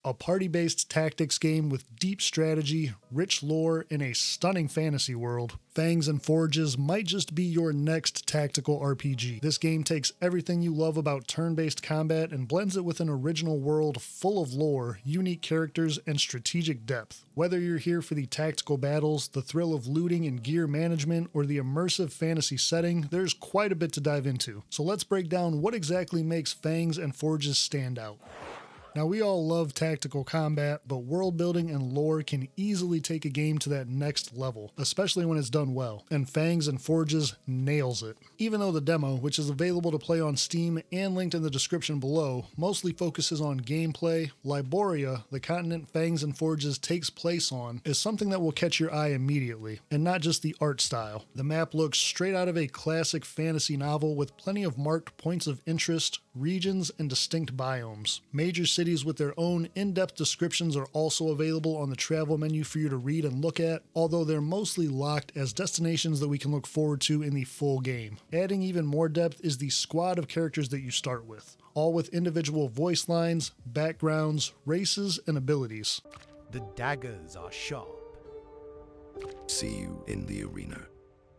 a party-based tactics game with deep strategy, rich lore, and a stunning fantasy world. Fangs and Forges might just be your next tactical RPG. This game takes everything you love about turn-based combat and blends it with an original world full of lore, unique characters, and strategic depth. Whether you're here for the tactical battles, the thrill of looting and gear management, or the immersive fantasy setting, there's quite a bit to dive into. So let's break down what exactly makes Fangs and Forges stand out. Now, we all love tactical combat, but world building and lore can easily take a game to that next level, especially when it's done well, and Fangs and Forges nails it. Even though the demo, which is available to play on Steam and linked in the description below, mostly focuses on gameplay, Lyberia, the continent Fangs and Forges takes place on, is something that will catch your eye immediately, and not just the art style. The map looks straight out of a classic fantasy novel with plenty of marked points of interest, regions, and distinct biomes. Major cities with their own in-depth descriptions are also available on the travel menu for you to read and look at, although they're mostly locked as destinations that we can look forward to in the full game. Adding even more depth is the squad of characters that you start with, all with individual voice lines, backgrounds, races, and abilities. The daggers are sharp. See you in the arena.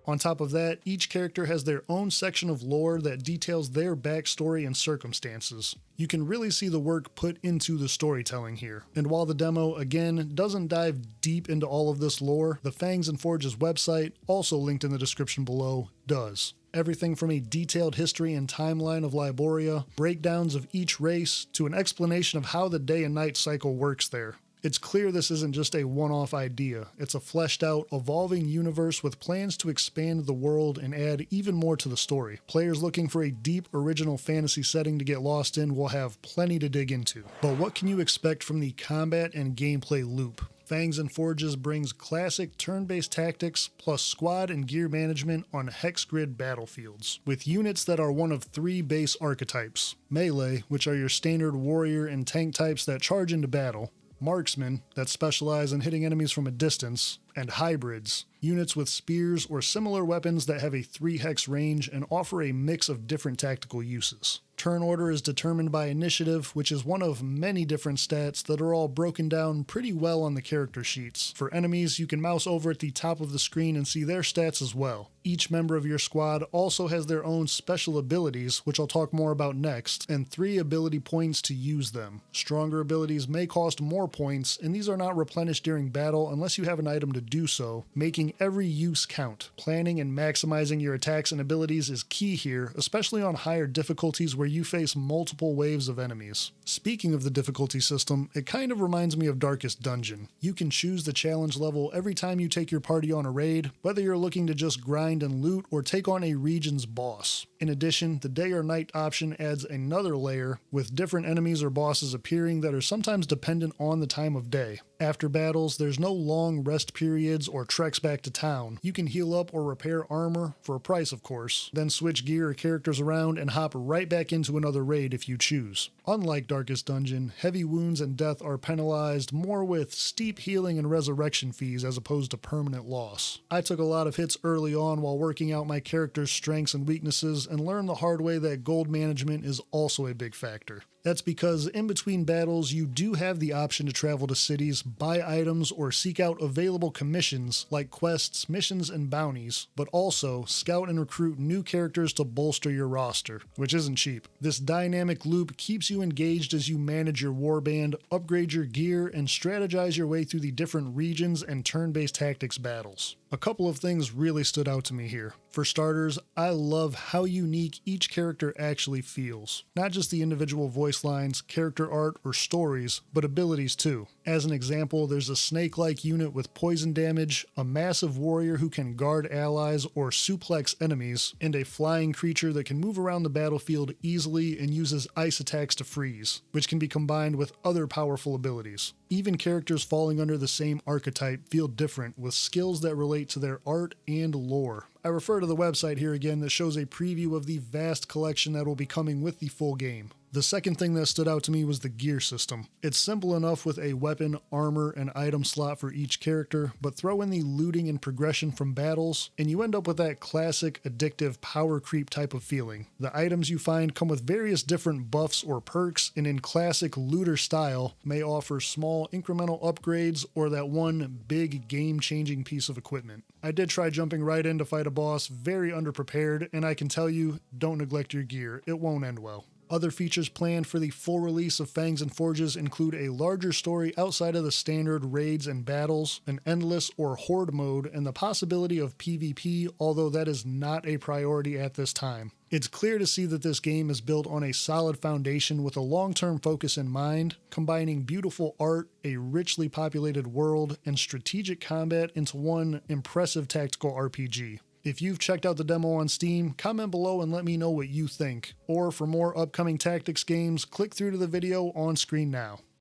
On top of that, each character has their own section of lore that details their backstory and circumstances. You can really see the work put into the storytelling here. And while the demo, again, doesn't dive deep into all of this lore, the Fangs and Forges website, also linked in the description below, does. Everything from a detailed history and timeline of Lyberia, breakdowns of each race, to an explanation of how the day and night cycle works there. It's clear this isn't just a one-off idea. It's a fleshed out, evolving universe with plans to expand the world and add even more to the story. Players looking for a deep, original fantasy setting to get lost in will have plenty to dig into. But what can you expect from the combat and gameplay loop? Fangs and Forges brings classic turn-based tactics plus squad and gear management on hex grid battlefields, with units that are one of three base archetypes: melee, which are your standard warrior and tank types that charge into battle; marksmen, that specialize in hitting enemies from a distance; and hybrids, units with spears or similar weapons that have a 3-hex range and offer a mix of different tactical uses. Turn order is determined by initiative, which is one of many different stats that are all broken down pretty well on the character sheets. For enemies, you can mouse over at the top of the screen and see their stats as well. Each member of your squad also has their own special abilities, which I'll talk more about next, and 3 ability points to use them. Stronger abilities may cost more points, and these are not replenished during battle unless you have an item to do so, making every use count. Planning and maximizing your attacks and abilities is key here, especially on higher difficulties where you face multiple waves of enemies. Speaking of the difficulty system, it kind of reminds me of Darkest Dungeon. You can choose the challenge level every time you take your party on a raid, whether you're looking to just grind and loot or take on a region's boss. In addition, the day or night option adds another layer, with different enemies or bosses appearing that are sometimes dependent on the time of day. After battles, there's no long rest periods or treks back to town. You can heal up or repair armor, for a price of course, then switch gear or characters around and hop right back into another raid if you choose. Unlike Darkest Dungeon, heavy wounds and death are penalized more with steep healing and resurrection fees as opposed to permanent loss. I took a lot of hits early on while working out my character's strengths and weaknesses and learned the hard way that gold management is also a big factor. That's because in between battles, you do have the option to travel to cities, buy items, or seek out available commissions like quests, missions, and bounties, but also scout and recruit new characters to bolster your roster, which isn't cheap. This dynamic loop keeps you engaged as you manage your warband, upgrade your gear, and strategize your way through the different regions and turn-based tactics battles. A couple of things really stood out to me here. For starters, I love how unique each character actually feels. Not just the individual voice lines, character art, or stories, but abilities too. As an example, there's a snake-like unit with poison damage, a massive warrior who can guard allies or suplex enemies, and a flying creature that can move around the battlefield easily and uses ice attacks to freeze, which can be combined with other powerful abilities. Even characters falling under the same archetype feel different, with skills that relate to their art and lore. I refer to the website here again that shows a preview of the vast collection that will be coming with the full game. The second thing that stood out to me was the gear system. It's simple enough with a weapon, armor, and item slot for each character, but throw in the looting and progression from battles, and you end up with that classic addictive power creep type of feeling. The items you find come with various different buffs or perks, and in classic looter style, may offer small incremental upgrades or that one big game-changing piece of equipment. I did try jumping right in to fight a boss, very underprepared, and I can tell you, don't neglect your gear, it won't end well. Other features planned for the full release of Fangs and Forges include a larger story outside of the standard raids and battles, an endless or horde mode, and the possibility of PvP, although that is not a priority at this time. It's clear to see that this game is built on a solid foundation with a long-term focus in mind, combining beautiful art, a richly populated world, and strategic combat into one impressive tactical RPG. If you've checked out the demo on Steam, comment below and let me know what you think. Or for more upcoming tactics games, click through to the video on screen now.